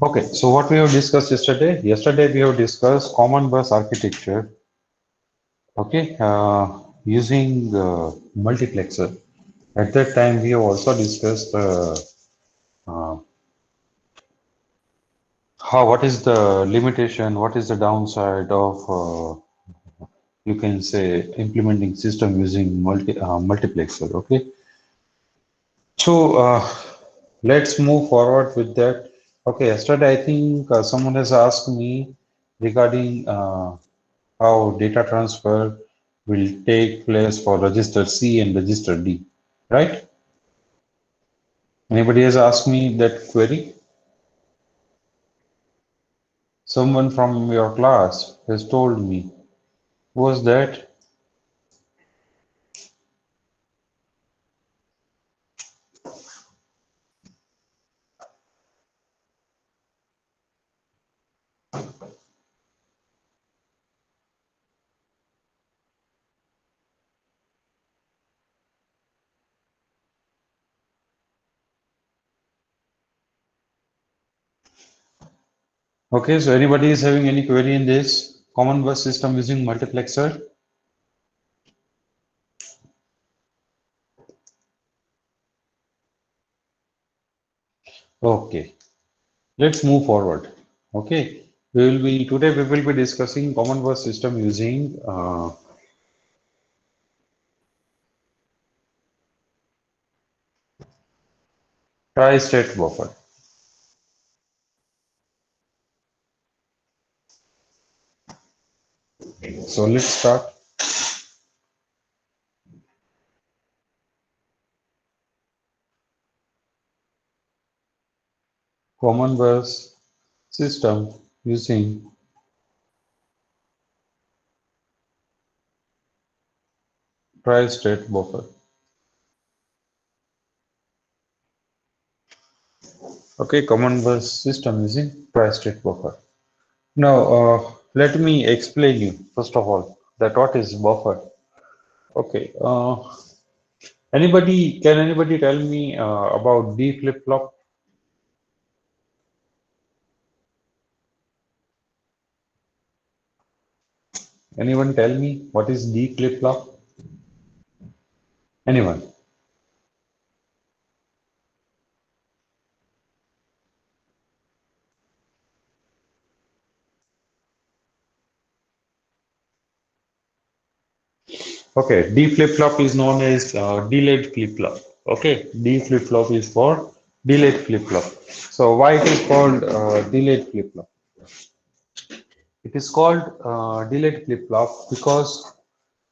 Okay, so what we have discussed yesterday? Yesterday we have discussed common bus architecture, okay, using multiplexer. At that time, we have also discussed uh, what is the limitation, what is the downside of, you can say, implementing system using multiplexer, okay. So let's move forward with that. Okay, yesterday I think someone has asked me regarding how data transfer will take place for register C and register D, right? Anybody has asked me that query? Someone from your class has told me. Who was that? Okay, so anybody is having any query in this common bus system using multiplexer? Okay, let's move forward. Okay, today we will be discussing common bus system using tri-state buffer. So let's start. Common bus system using tri-state buffer. Okay, common bus system using tri-state buffer. Now, let me explain you first of all that what is buffer. Okay, can anybody tell me about D flip-flop? Anyone tell me what is D flip-flop? Anyone? Okay, D flip-flop is known as delayed flip-flop. Okay, D flip-flop is for delayed flip-flop. So why it is called delayed flip-flop? It is called delayed flip-flop because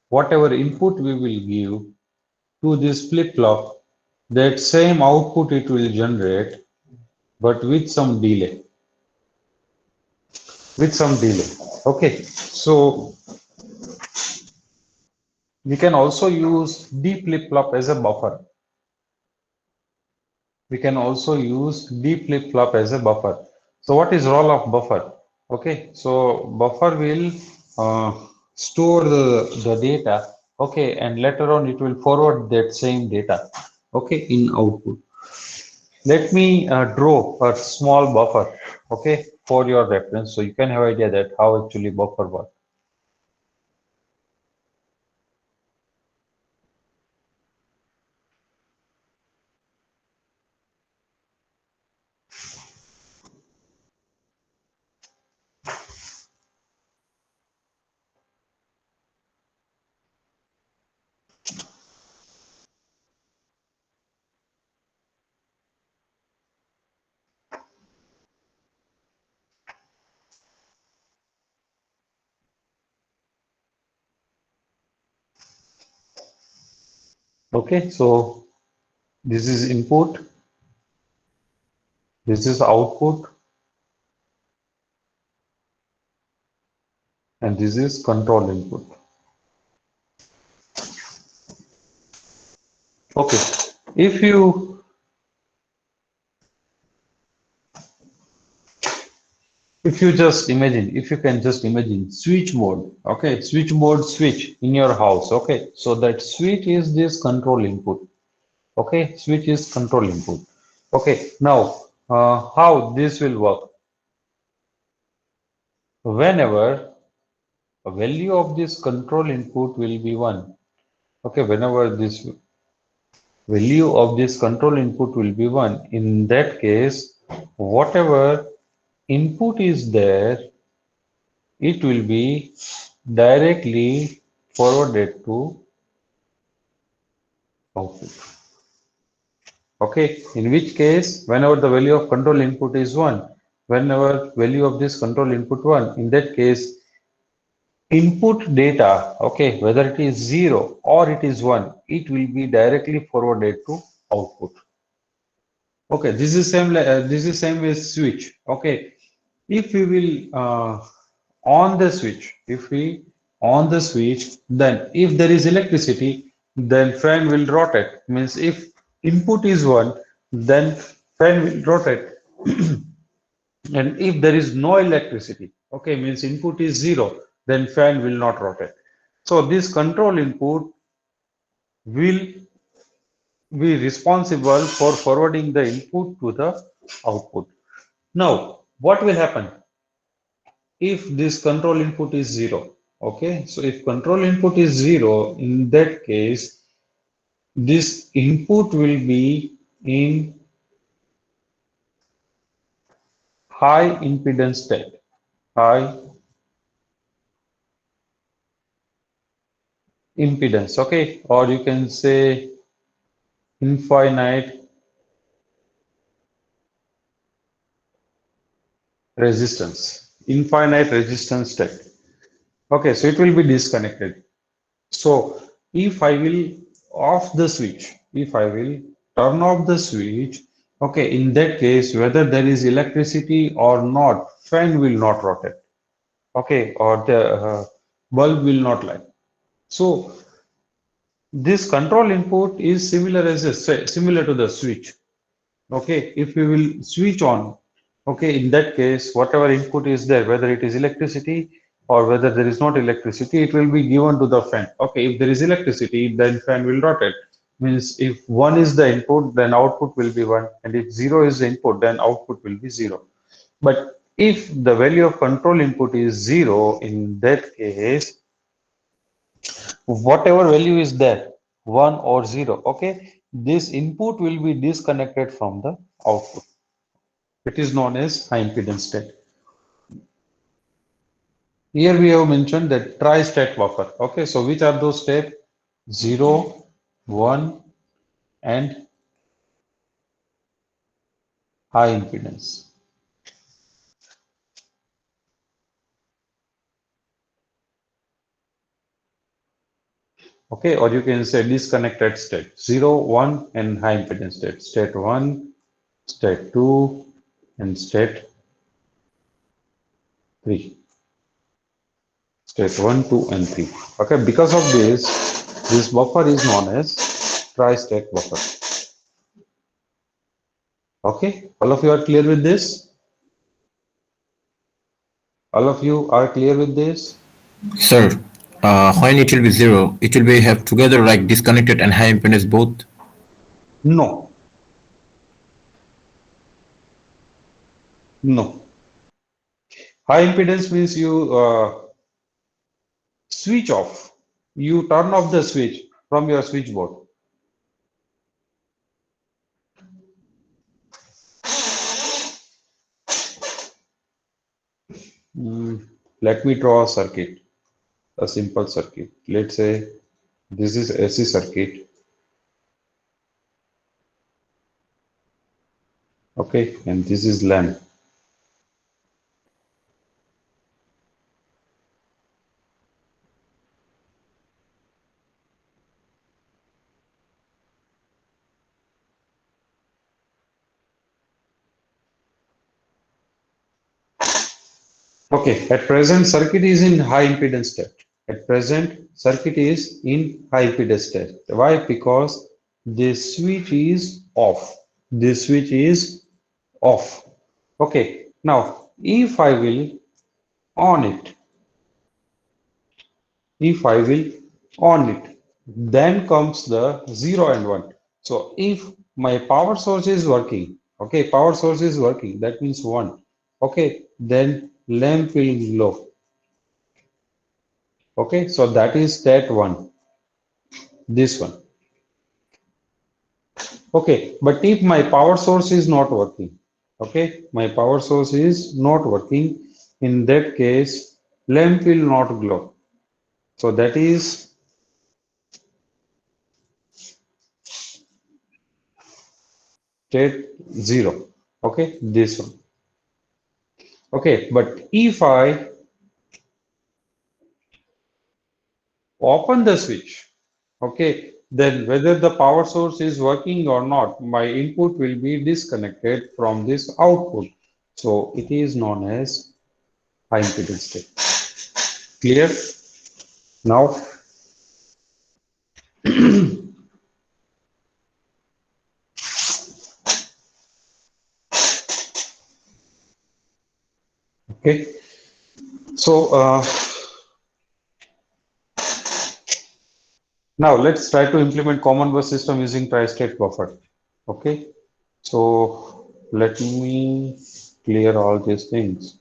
whatever input we will give to this flip-flop, that same output it will generate, but with some delay. With some delay. Okay, so we can also use D flip-flop as a buffer. We can also use D flip-flop as a buffer. So what is role of buffer? Okay, so buffer will store the data, okay, and later on it will forward that same data, okay, in output. Let me draw a small buffer, okay, for your reference, so you can have idea that how actually buffer works. Okay, so this is input, this is output, and this is control input. Okay, if you if you can just imagine switch board, okay, switch in your house, okay, so that switch is this control input, okay, switch is control input. Okay, now how this will work? whenever a value of this control input will be 1. Okay, whenever this value of this control input will be 1, in that case, whatever input is there, it will be directly forwarded to output. Okay, in which case, whenever the value of control input is 1, whenever value of this control input 1, in that case, input data, okay, whether it is 0 or it is 1, it will be directly forwarded to output. Okay, this is same with switch. Okay, if we will on the switch, if we on the switch, then if there is electricity, then fan will rotate. Means if input is 1, then fan will rotate. And if there is no electricity, okay, means input is 0, then fan will not rotate. So this control input will be responsible for forwarding the input to the output. Now, what will happen if this control input is 0? Okay, so if control input is 0, in that case, this input will be in high impedance state, high impedance, okay, or you can say infinite infinite resistance state. Okay, so it will be disconnected. So if I will off the switch, if I will turn off the switch, okay, in that case, whether there is electricity or not, fan will not rotate, okay, or the bulb will not light. So this control input is similar as similar to the switch. Okay, if we will switch on, okay, in that case, whatever input is there, whether it is electricity or whether there is not electricity, it will be given to the fan. Okay, if there is electricity, then fan will rotate. Means if 1 is the input, then output will be 1, and if 0 is the input, then output will be 0. But if the value of control input is 0, in that case, whatever value is there, 1 or 0, okay, this input will be disconnected from the output. It is known as high impedance state. Here we have mentioned that tri-state buffer. Okay, so which are those steps? 0, 1, and high impedance. Okay, or you can say disconnected state. 0, 1, and high impedance state. State 1, state 2, and state 3. State 1, 2, and 3. Okay, because of this buffer is known as tri-state buffer. Okay, all of you are clear with this? All of you are clear with this? Sir, when it will be zero, it will be have together like disconnected and high impedance both. No, no. High impedance means you switch off. You turn off the switch from your switchboard. Let me draw a circuit, a simple circuit. Let's say this is AC circuit. Okay, and this is lamp. Okay, at present circuit is in high impedance state. At present circuit is in high impedance state. Why? Because this switch is off. This switch is off. Okay, now if I will on it, if I will on it, then comes the 0 and 1. So if my power source is working, okay, power source is working, that means 1. Okay, then lamp will glow. Okay, so that is stat 1, this one. Okay, but if my power source is not working, okay, my power source is not working, in that case, lamp will not glow. So that is state 0. Okay, this one. Okay, but if I open the switch, okay, then whether the power source is working or not, my input will be disconnected from this output. So it is known as high impedance state. Clear? Now, okay. So now let's try to implement common bus system using tri-state buffer. Okay. So let me clear all these things.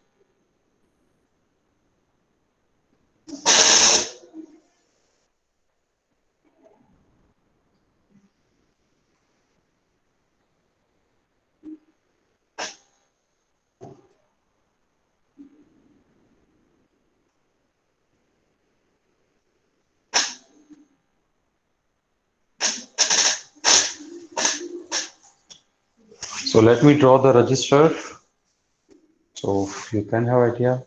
So let me draw the register. So you can have idea.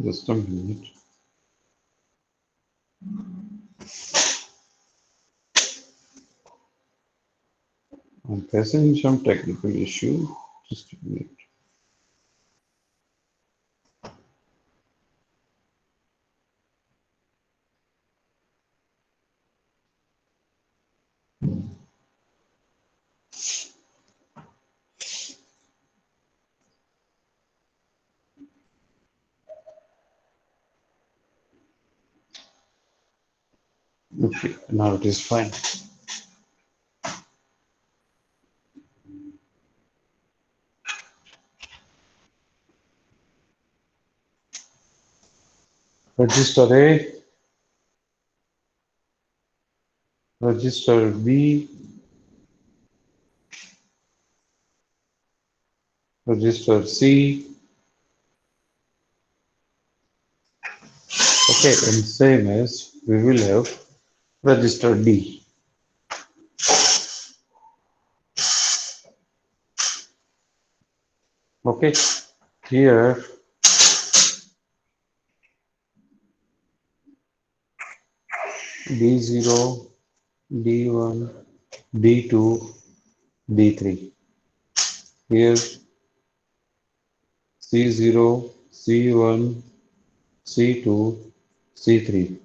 Just a minute. I'm facing some technical issue. Just a minute. Okay, now it is fine. Register A, register B, register C. Okay, and same as we will have register D. Okay, here D0, D1, D2, D3. Here C0, C1, C2, C3.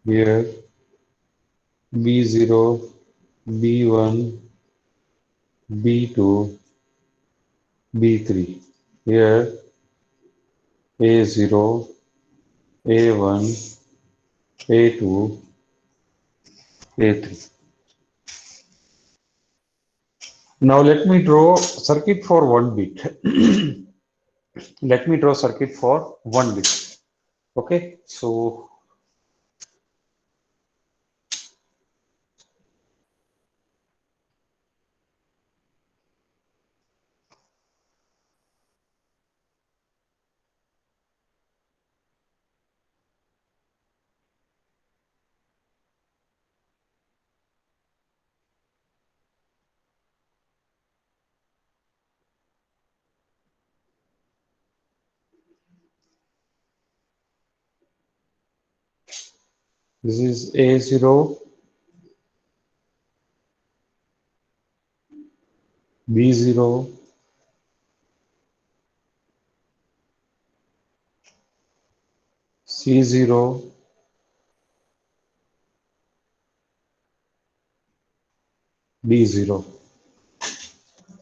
Here B0, B1, B2, B3. Here A0, A1, A2, A3. Now let me draw circuit for 1 bit. Let me draw circuit for 1 bit. Okay, so this is A0, B0, C0, D0.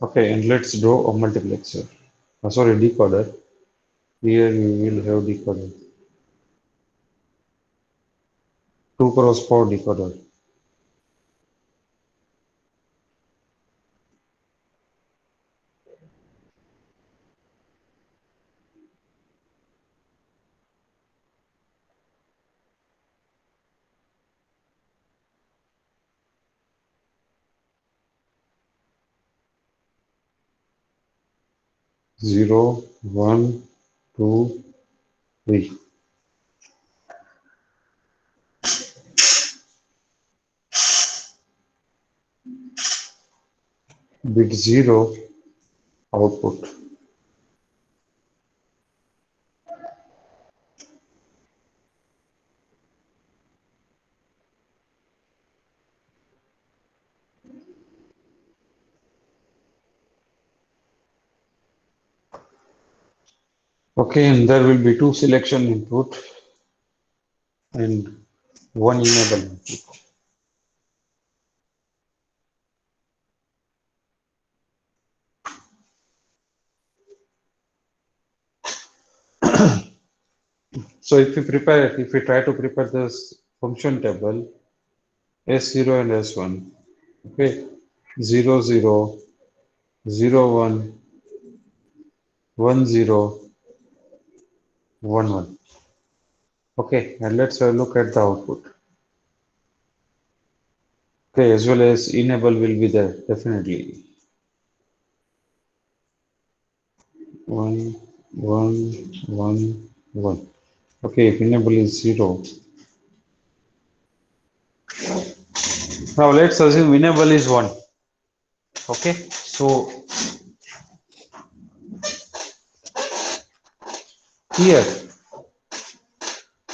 Okay, and let's draw a multiplexer. Sorry, decoder. Here we will have decoder. 2 cross 4 decoder. Zero, one, two, three. Bit 0 output. Okay, and there will be 2 selection input and 1 enable input. So if we try to prepare this function table S0 and S1, okay, 0, 0, 0, 1, 1, 0, 1, 1. Okay, and let's look at the output. Okay, as well as enable will be there, definitely. 1, 1, 1, 1. Okay, if enable is 0. Now let's assume enable is 1. Okay, so here,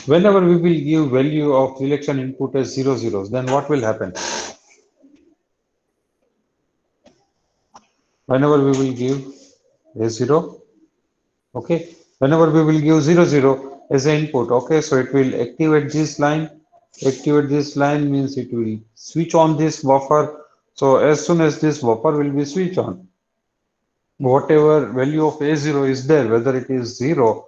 whenever we will give value of selection input as 0, zeros, then what will happen? Whenever we will give a 0, okay, whenever we will give 0, 0 as an input, okay, so it will activate this line. Activate this line means it will switch on this buffer. So as soon as this buffer will be switched on, whatever value of A0 is there, whether it is 0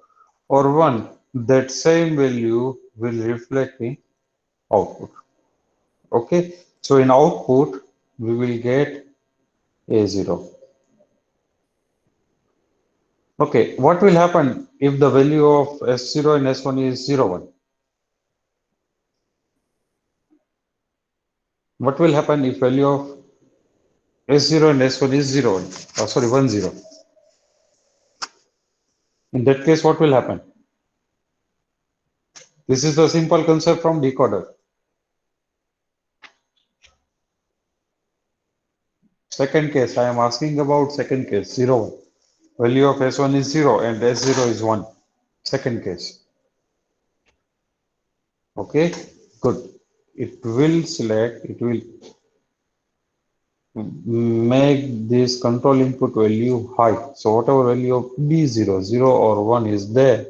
or 1, that same value will reflect in output. Okay, so in output, we will get A0. Okay, what will happen if the value of S0 and S1 is 0, 1? What will happen if value of S0 and S1 is 0, 1? Oh, sorry, 1, 0. In that case, what will happen? This is the simple concept from decoder. Second case, I am asking about second case, 0, 1. Value of S1 is 0 and S0 is 1. Second case. Okay, good. It will select, it will make this control input value high. So whatever value of B0, 0 or 1 is there,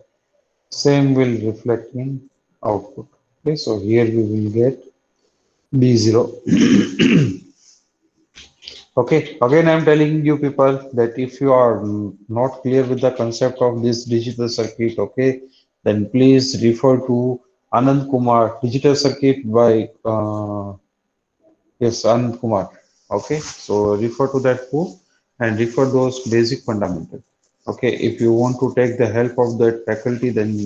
same will reflect in output. Okay, so here we will get B0. Okay, again I'm telling you people that if you are not clear with the concept of this digital circuit, okay, then please refer to Anand Kumar Digital Circuit by yes, Anand Kumar. Okay, so refer to that book and refer those basic fundamentals. Okay, if you want to take the help of that faculty, then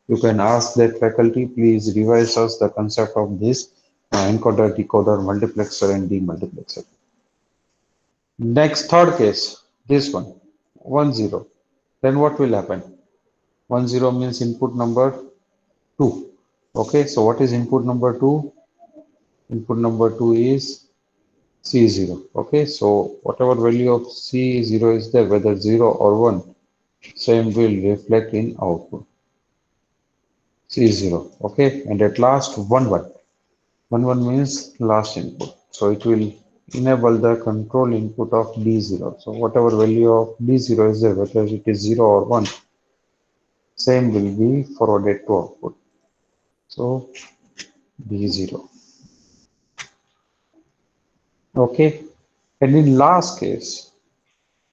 you can ask that faculty, please revise us the concept of this encoder, decoder, multiplexer, and demultiplexer. Next, third case, this one, 1, 0. Then what will happen? 1, 0 means input number 2. Okay, so what is input number 2? Input number 2 is C0. Okay, so whatever value of C0 is there, whether 0 or 1, same will reflect in output. C0. Okay, and at last 1, 1. 1, 1 means last input. So it will enable the control input of D0. So whatever value of D0 is there, whether it is 0 or 1, same will be forwarded to output. So D0. Okay, and in last case,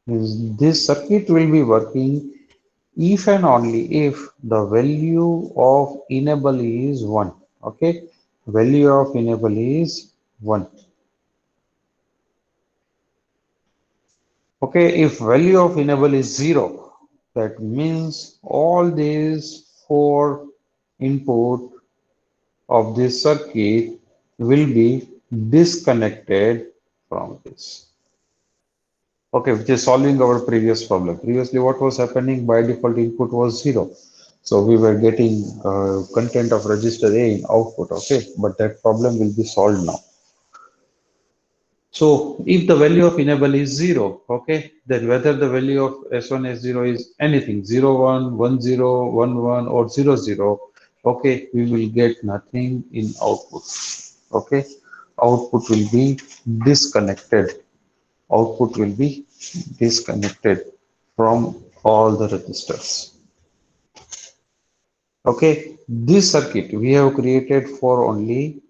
this circuit will be working if and only if the value of enable is 1. Okay, value of enable is 1. Okay, if value of enable is 0, that means all these four input of this circuit will be disconnected from this. Okay, which is solving our previous problem. Previously, what was happening? By default input was 0. So we were getting content of register A in output. Okay, but that problem will be solved now. So if the value of enable is 0, okay, then whether the value of S1, S0 is anything, 0, 1, 1, 0, 1, 1, or 0, 0, okay, we will get nothing in output. Okay, output will be disconnected. Output will be disconnected from all the registers. Okay, this circuit we have created for only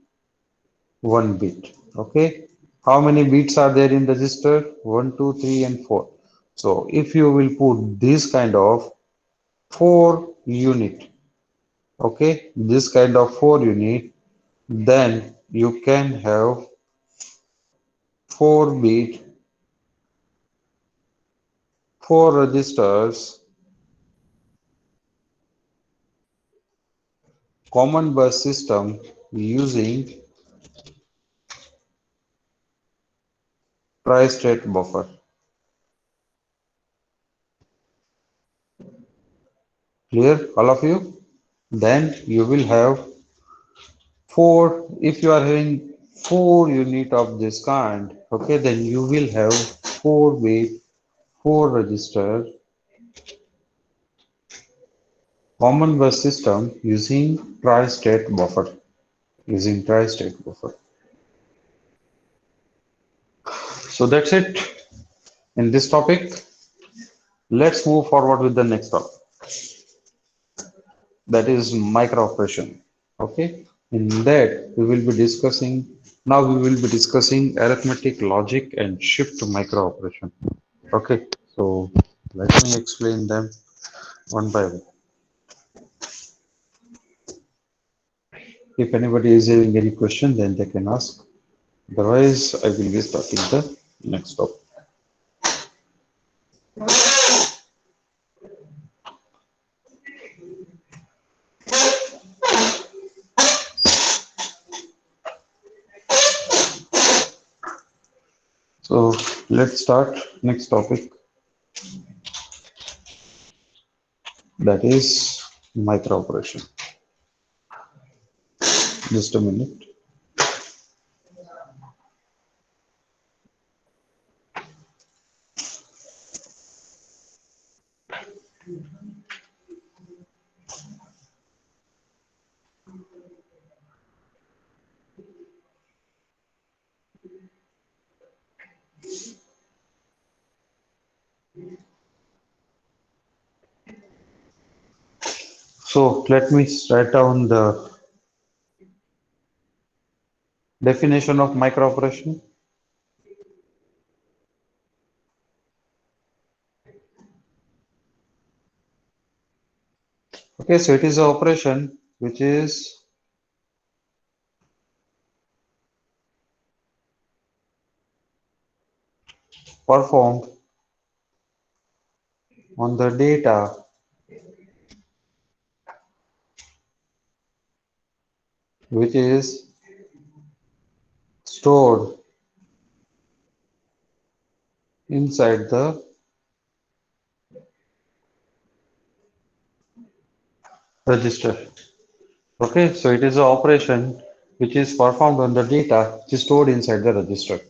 one bit. Okay, how many bits are there in register? 1, 2, 3, and 4. So if you will put this kind of 4 unit, okay, this kind of 4 unit, then you can have 4 bit, 4 registers, common bus system using tri-state buffer. Clear, all of you? Then you will have 4, if you are having 4 unit of this kind, okay, then you will have 4 bit, 4 register common bus system using tri-state buffer. Using tri-state buffer. So that's it in this topic. Let's move forward with the next topic. That is micro operation. Okay. In that we will be discussing, now we will be discussing arithmetic logic and shift micro operation. Okay. So let me explain them one by one. If anybody is having any question, then they can ask. Otherwise, I will be starting the next topic. So let's start next topic, that is micro operation. Just a minute. So let me write down the definition of micro operation. Okay, so it is an operation which is performed on the data which is stored inside the register. Okay, so it is an operation which is performed on the data which is stored inside the register.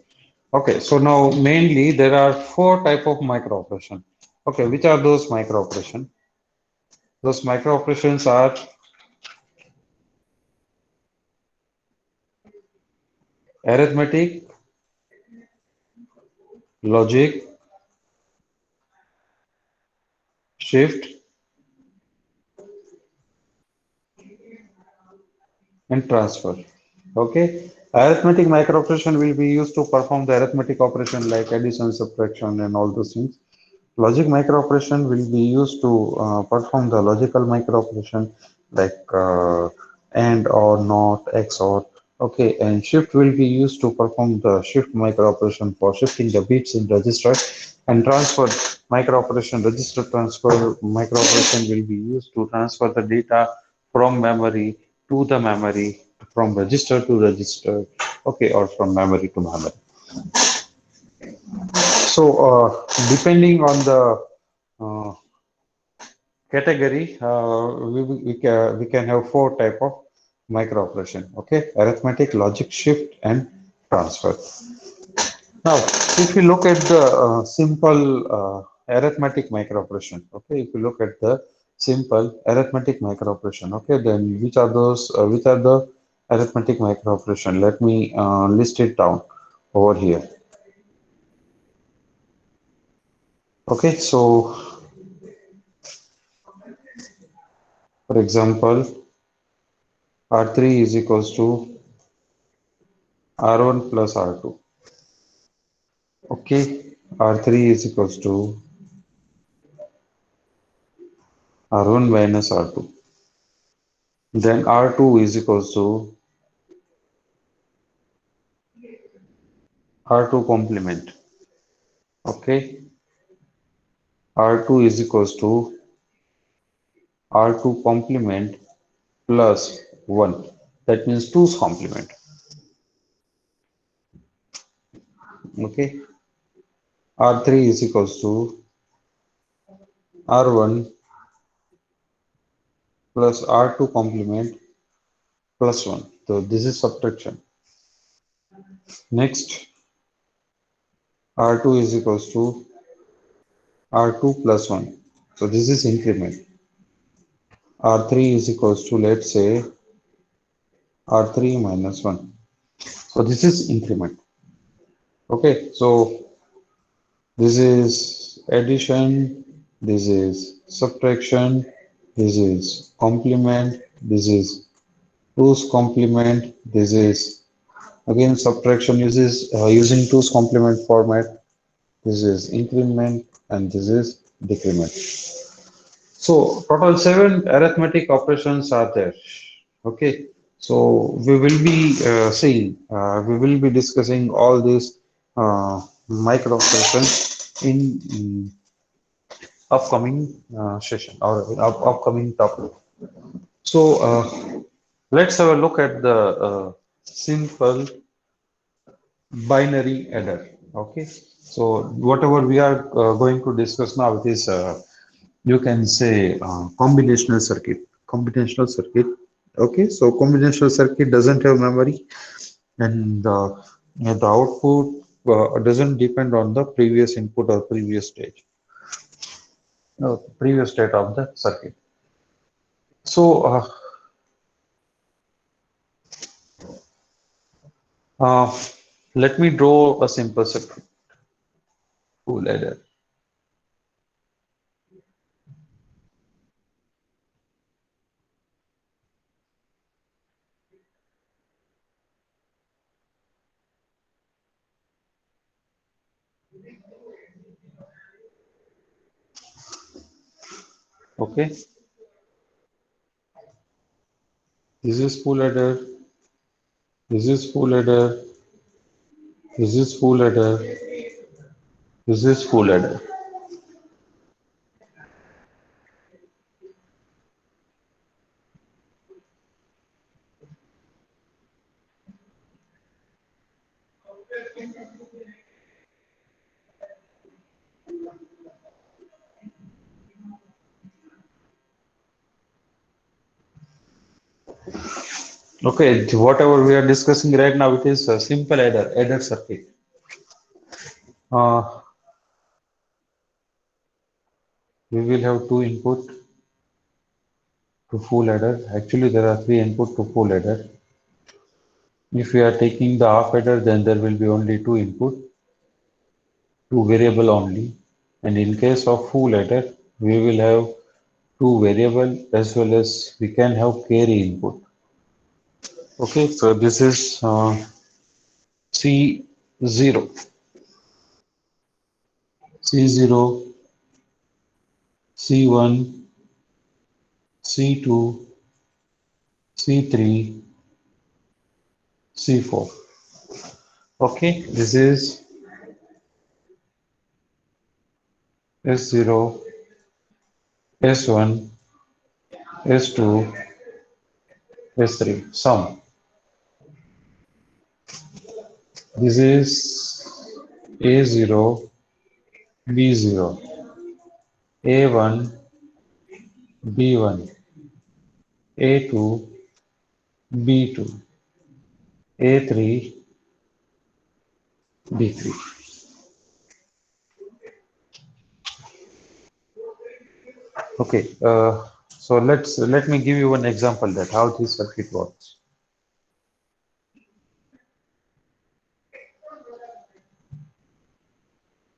Okay, so now mainly there are four type of micro operation. Okay, which are those micro operation? Those micro operations are arithmetic, logic, shift, and transfer. Okay, Arithmetic microoperation will be used to perform the arithmetic operation like addition, subtraction, and all those things. Logic microoperation will be used to perform the logical microoperation like AND or NOT, XOR. Okay, and shift will be used to perform the shift microoperation for shifting the bits in register, and transfer microoperation, register transfer microoperation will be used to transfer the data from memory to the memory, from register to register, okay, or from memory to memory. So, depending on the uh, category, we can have four type of micro operation. Okay, arithmetic, logic, shift, and transfer. Now, if you look at the simple arithmetic micro operation, okay, if you look at the simple arithmetic micro operation, okay, then which are those? Which are the arithmetic micro operation? Let me list it down over here. Okay, so for example, R3 is equals to R1 plus R2. Okay, R3 is equals to R1 minus R2. Then R2 is equals to R2 complement. Okay, R2 is equals to R2 complement plus 1. That means 2's complement. Okay, R3 is equals to R1 plus R2 complement plus 1. So this is subtraction. Next, R2 is equals to R2 plus 1. So this is increment. R3 is equals to, let's say, R3 minus 1. So this is increment. Okay, so this is addition, this is subtraction, this is complement, this is 2's complement, this is again subtraction uses using 2's complement format, this is increment, and this is decrement. So total 7 arithmetic operations are there. Okay, so we will be we will be discussing all these micro operations in upcoming session or upcoming topic. So let's have a look at the simple binary adder. Okay, so whatever we are going to discuss now, it is you can say combinational circuit. Combinational circuit. Okay, so combinational circuit doesn't have memory, and the output doesn't depend on the previous input or previous stage, no, previous state of the circuit. So uh, let me draw a simple circuit. Full adder. Okay, this is full adder. This is full adder. This is full adder. This is full adder. Okay, whatever we are discussing right now, it is a simple adder circuit. Uh, we will have two input to full adder. Actually, there are three input to full adder. If we are taking the half adder, then there will be only two input, two variable only. And in case of full adder, we will have two variable as well as we can have carry input. Okay, so this is C0, C0, C1, C2, C3, C4. Okay, this is S0, S1, S2, S3, sum. This is A0, B0, A1, B1, A2, B2, A3, B3. Okay, so let me give you an example that how this circuit works.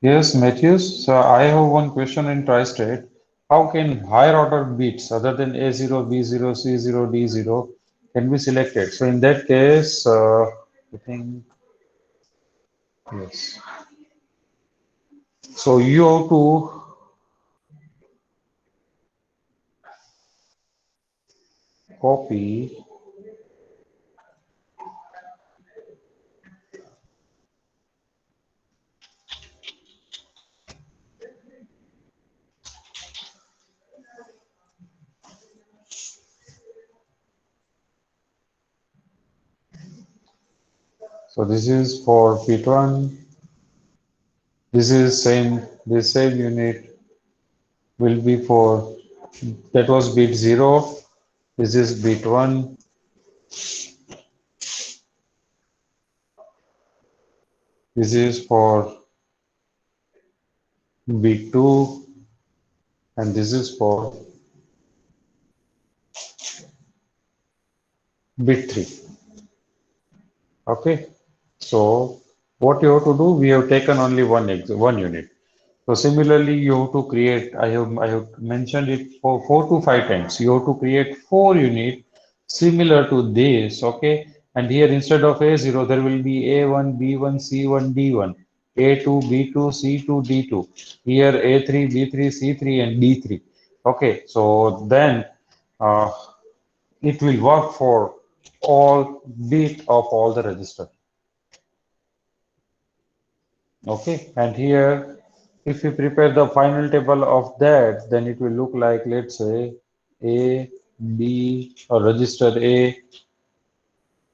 Yes, Matthews. So I have one question in tri-state. How can higher order bits other than A0, B0, C0, D0 can be selected? So in that case, I think yes. So you have to copy. So this is for bit one. This is same. This same unit will be for that was bit zero. This is bit one. This is for bit two, and this is for bit three. Okay. So what you have to do, we have taken only one unit. So similarly, you have to create, I have mentioned it for 4 to 5 times. You have to create 4 units similar to this, okay? And here instead of A0, there will be A1, B1, C1, D1, A2, B2, C2, D2. Here A3, B3, C3, and D3. Okay, so then uh, it will work for all bit of all the register. Okay, and here, if we prepare the final table of that, then it will look like, let's say, A, B, or register A,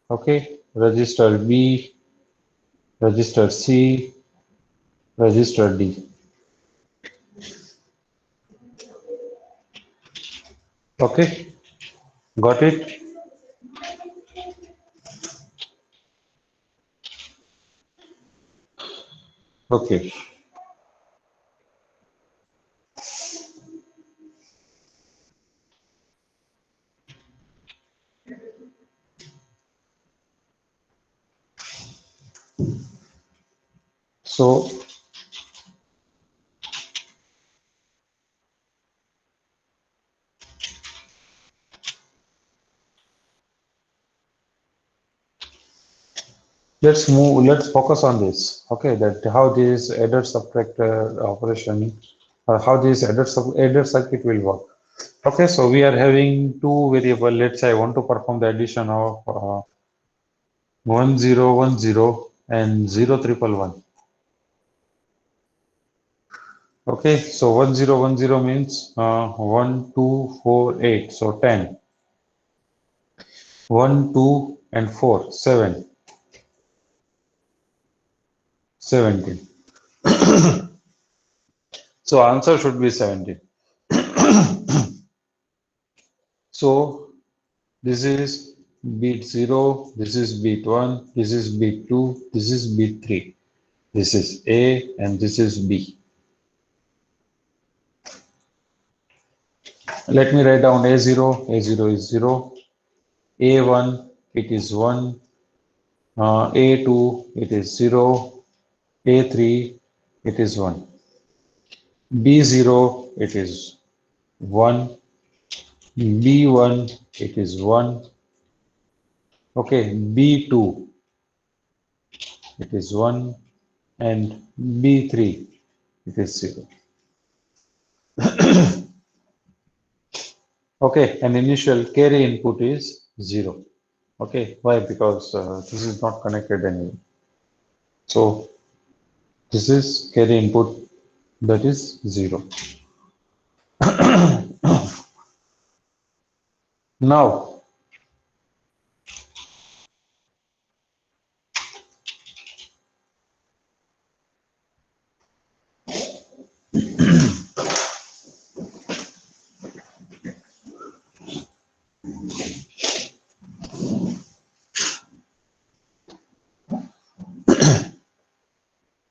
okay, register B, register C, register D. Okay, got it? Okay, so let's focus on this, okay, that how this adder subtractor operation, or how this adder circuit will work. Okay, so we are having two variable. Let's say I want to perform the addition of 1010 and 0111. Okay, so 1010 means 1248, so 10. 1, 2, and 4, 7, 17. So answer should be 17. So this is bit 0, this is bit 1, this is bit 2, this is bit 3. This is A and this is B. Let me write down A0. A0 is 0. A1, it is 1. A2, it is 0. A3, it is 1. B0, it is 1. B1, it is 1. Okay, B2, it is 1, and B3, it is 0. Okay, and initial carry input is 0. Okay, why? Because this is not connected anyway. So this is carry input, that is 0. Now,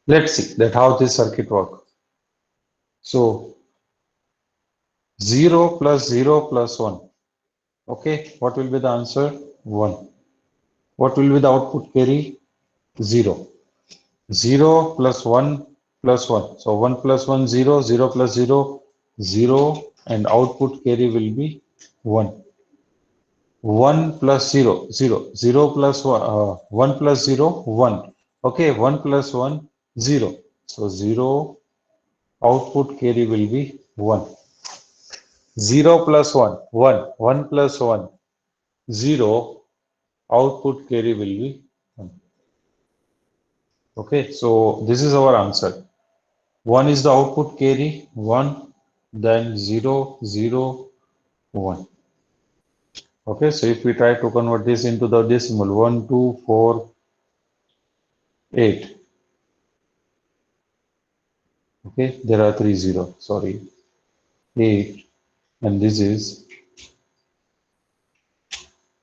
let's see that how this circuit works. So 0 plus 0 plus 1. Okay, what will be the answer? 1. What will be the output carry? 0. 0 plus 1 plus 1. So 1 plus 1, 0, 0 plus 0, 0, and output carry will be 1. 1 plus 0, 0, 0 plus 1, 1 plus 0, 1. Okay, 1 plus 1, 0. So 0, output carry will be 1. 0 plus 1, 1. 1 plus 1, 0. Output carry will be 1. Okay, so this is our answer. 1 is the output carry, 1, then 0, 0, 1. Okay, so if we try to convert this into the decimal, 1, 2, 4, 8. Okay, there are 3 0, sorry, 8, and this is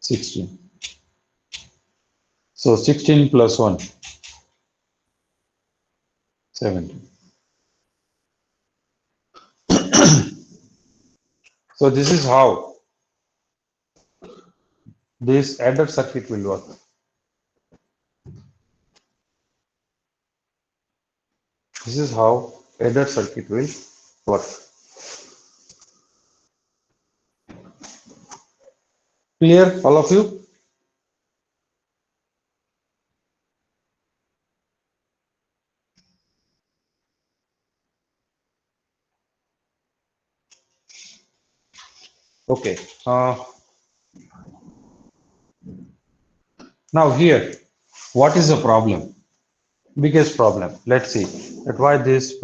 16. So 16 plus 1, 17. So this is how this adder circuit will work. This is how adder circuit will work. Clear, all of you? Okay. Now here, what is the problem? Biggest problem. Let's see that why this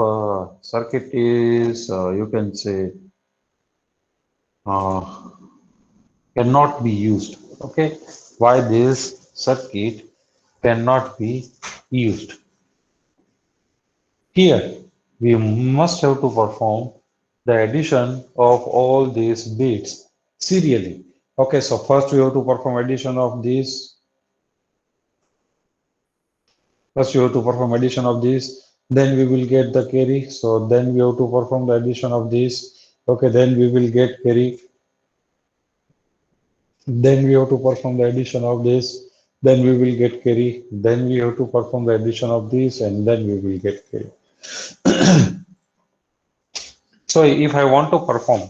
circuit is, you can say, uh, cannot be used. Okay, why this circuit cannot be used? Here, we must have to perform the addition of all these bits serially. Okay, so first we have to perform addition of these. First, you have to perform addition of this, then we will get the carry. So then we have to perform the addition of this. Okay, then we will get carry. Then we have to perform the addition of this. Then we will get carry. Then we have to perform the addition of this, and then we will get carry. So if I want to perform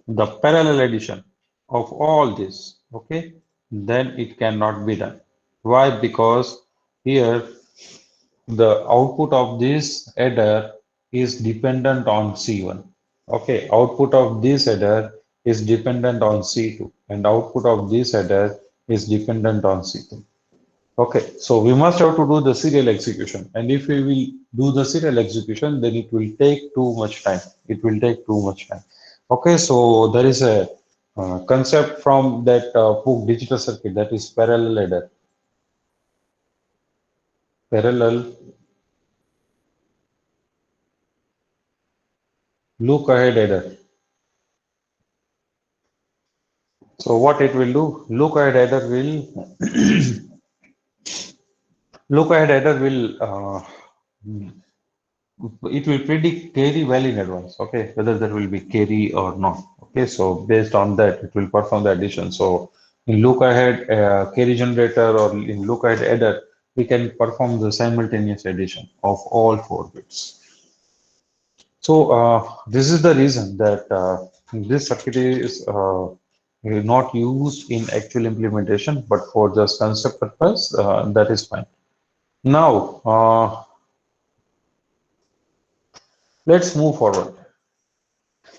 the parallel addition of all this, okay, then it cannot be done. Why? Because here the output of this adder is dependent on C1. Okay, output of this adder is dependent on C2, and output of this adder is dependent on C3. Okay, so we must have to do the serial execution, and if we will do the serial execution, then it will take too much time. It will take too much time. Okay, so there is a concept from that book digital circuit, that is parallel adder. Parallel look ahead adder. So what it will do? Look ahead adder will look ahead adder will it will predict carry well in advance. Okay, whether there will be carry or not. Okay, so based on that, it will perform the addition. So in look ahead carry generator or in look ahead adder, we can perform the simultaneous addition of all 4 bits. So this is the reason that this circuit is not used in actual implementation, but for just concept purpose, that is fine. Now, let's move forward.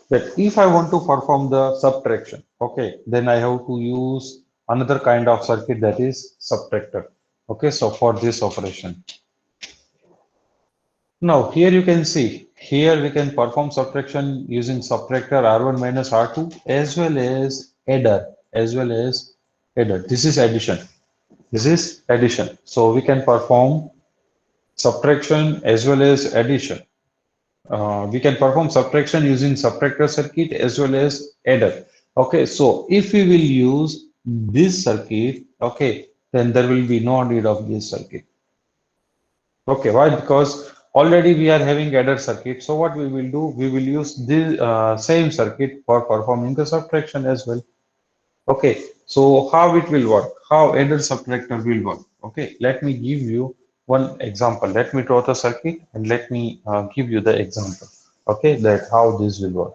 That if I want to perform the subtraction, okay, then I have to use another kind of circuit, that is subtractor. Okay, so for this operation. Now here you can see, here we can perform subtraction using subtractor R1 minus R2 as well as adder. This is addition. This is addition. So we can perform subtraction as well as addition. We can perform subtraction using subtractor circuit as well as adder. Okay, so if we will use this circuit, okay, then there will be no need of this circuit. Okay, why? Because already we are having adder circuit. So what we will do, we will use this same circuit for performing the subtraction as well. Okay, so how it will work? How adder subtractor will work? Okay, let me give you one example. Let me draw the circuit and let me give you the example. Okay, that how this will work.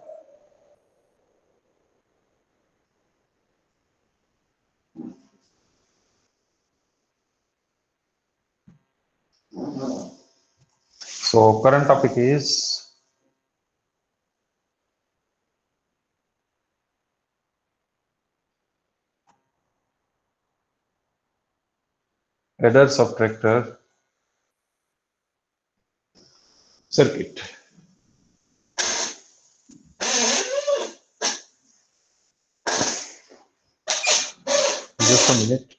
So current topic is adder subtractor circuit. Just a minute.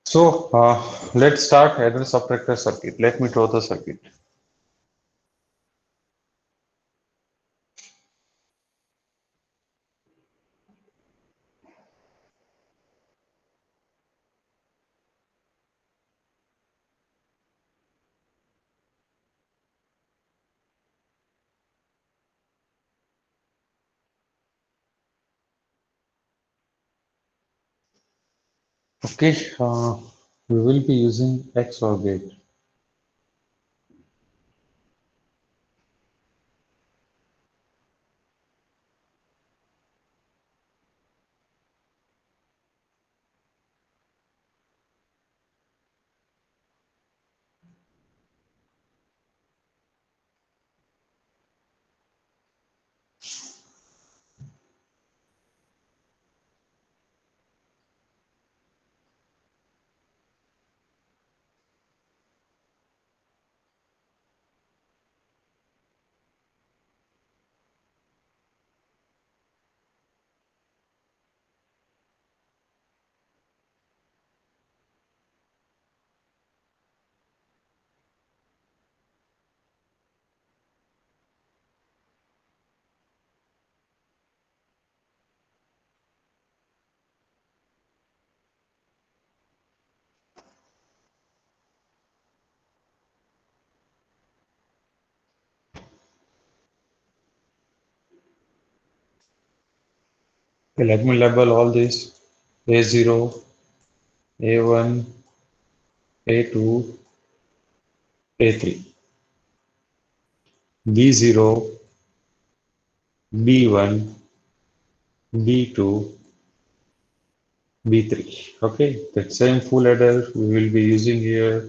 So let's start adder subtractor circuit. Let me draw the circuit. Okay, we will be using XOR gate. Okay, let me label all this: A0, A1, A2, A3, B0, B1, B2, B3. Okay, that same full adder we will be using here.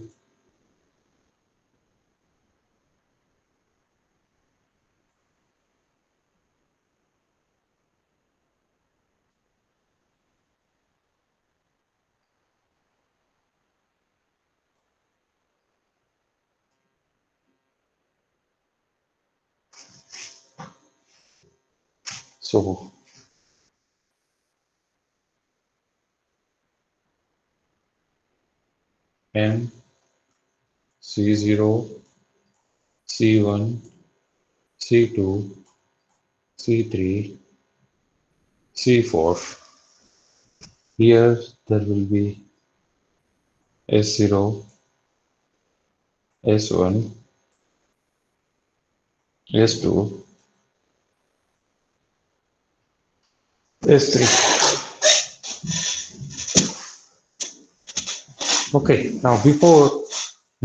So M, C0, C1, C2, C3, C4. Here there will be S0, S1, S2, S3. Okay, now before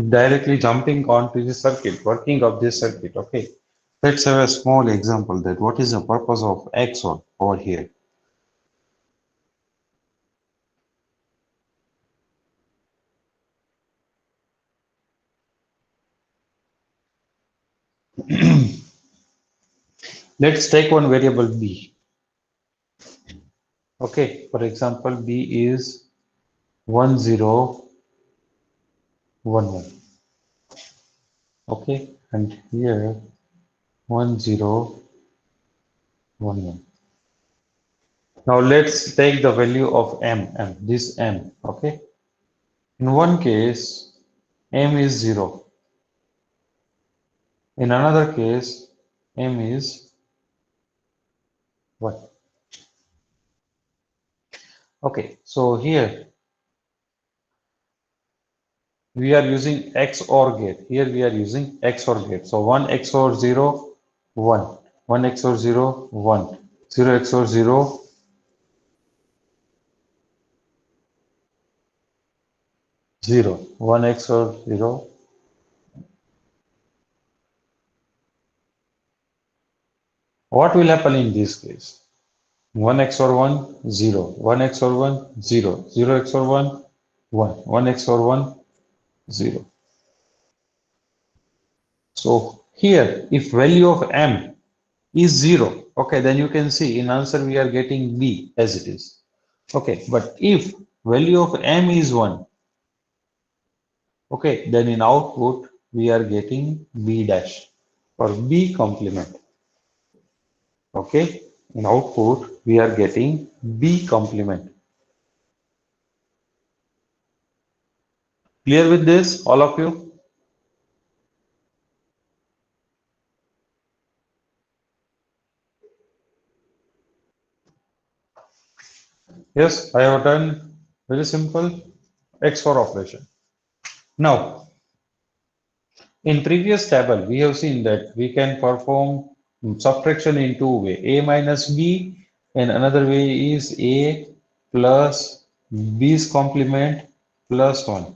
directly jumping onto the circuit, working of this circuit, okay, let's have a small example that what is the purpose of XOR over here. Let's take one variable B. Okay, for example, B is 1011. Okay, and here 1011. Now let's take the value of M, this M. Okay, in one case, M is 0. In another case, M is what? Okay, so here we are using XOR gate. Here we are using XOR gate. So 1 XOR 0, 1. 1 XOR 0, 1. 0 XOR 0, 0. 1 XOR 0. What will happen in this case? 1 XOR 1, 0. 1 XOR 1, 0. 0 XOR 1, 1. 1 XOR 1, 0. So here, if value of M is 0, okay, then you can see in answer we are getting B as it is. Okay, but if value of M is 1, okay, then in output we are getting B dash or B complement. Okay, in output we are getting B complement. Clear with this, all of you? Yes, I have done very simple XOR operation. Now, in previous table, we have seen that we can perform subtraction in two ways, A minus B, and another way is A plus B's complement plus 1.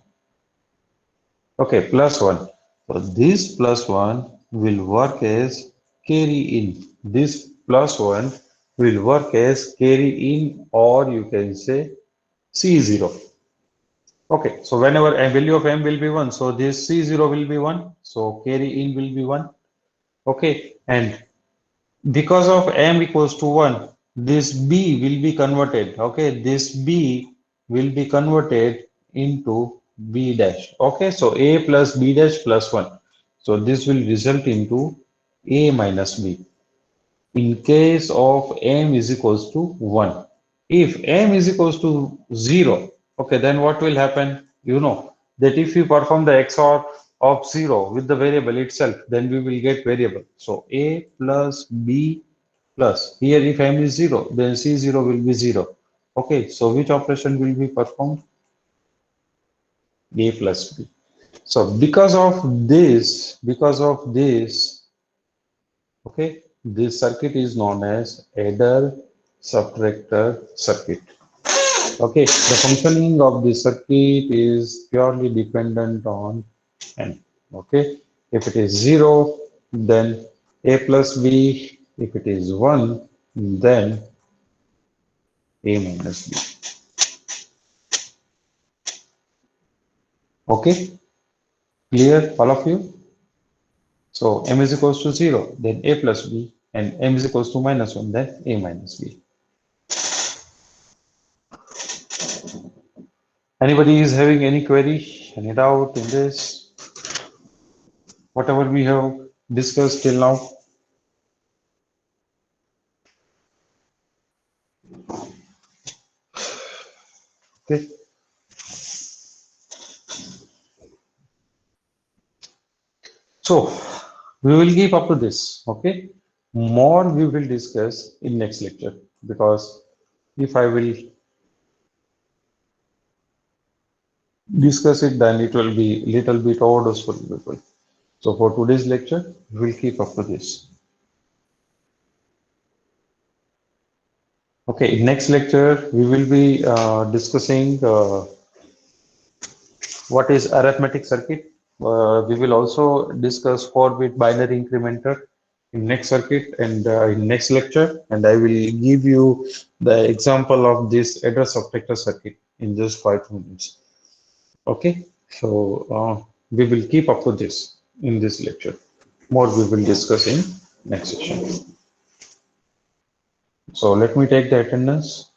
Okay, plus 1. So this plus 1 will work as carry in. This plus 1 will work as carry in, or you can say C0. Okay, so whenever a value of M will be 1, so this C0 will be 1, so carry in will be 1. Okay, and because of M equals to 1, this B will be converted. Okay, this B will be converted into B dash. Okay, so A plus B dash plus 1. So this will result into A minus B in case of M is equals to 1. If M is equals to 0, okay, then what will happen? You know that if you perform the XOR of 0 with the variable itself, then we will get variable. So A plus B plus, here if M is 0, then C0 will be 0. Okay, so which operation will be performed? A plus B. So because of this, okay, this circuit is known as adder subtractor circuit. Okay, the functioning of the circuit is purely dependent on N. Okay, if it is 0, then A plus B. If it is 1, then A minus B. Okay, clear all of you? So M is equals to 0, then A plus B, and M is equals to minus 1, then A minus B. Anybody is having any query, any doubt in this? Whatever we have discussed till now? Okay. So we will keep up to this. Okay. More we will discuss in next lecture, because if I will discuss it, then it will be little bit overdose for people. So for today's lecture, we will keep up to this. Okay, in next lecture, we will be discussing what is arithmetic circuit. We will also discuss 4-bit binary incrementer in next circuit and in next lecture. And I will give you the example of this address objector circuit in just 5 minutes. Okay, so we will keep up to this in this lecture. More we will discuss in next session. So let me take the attendance.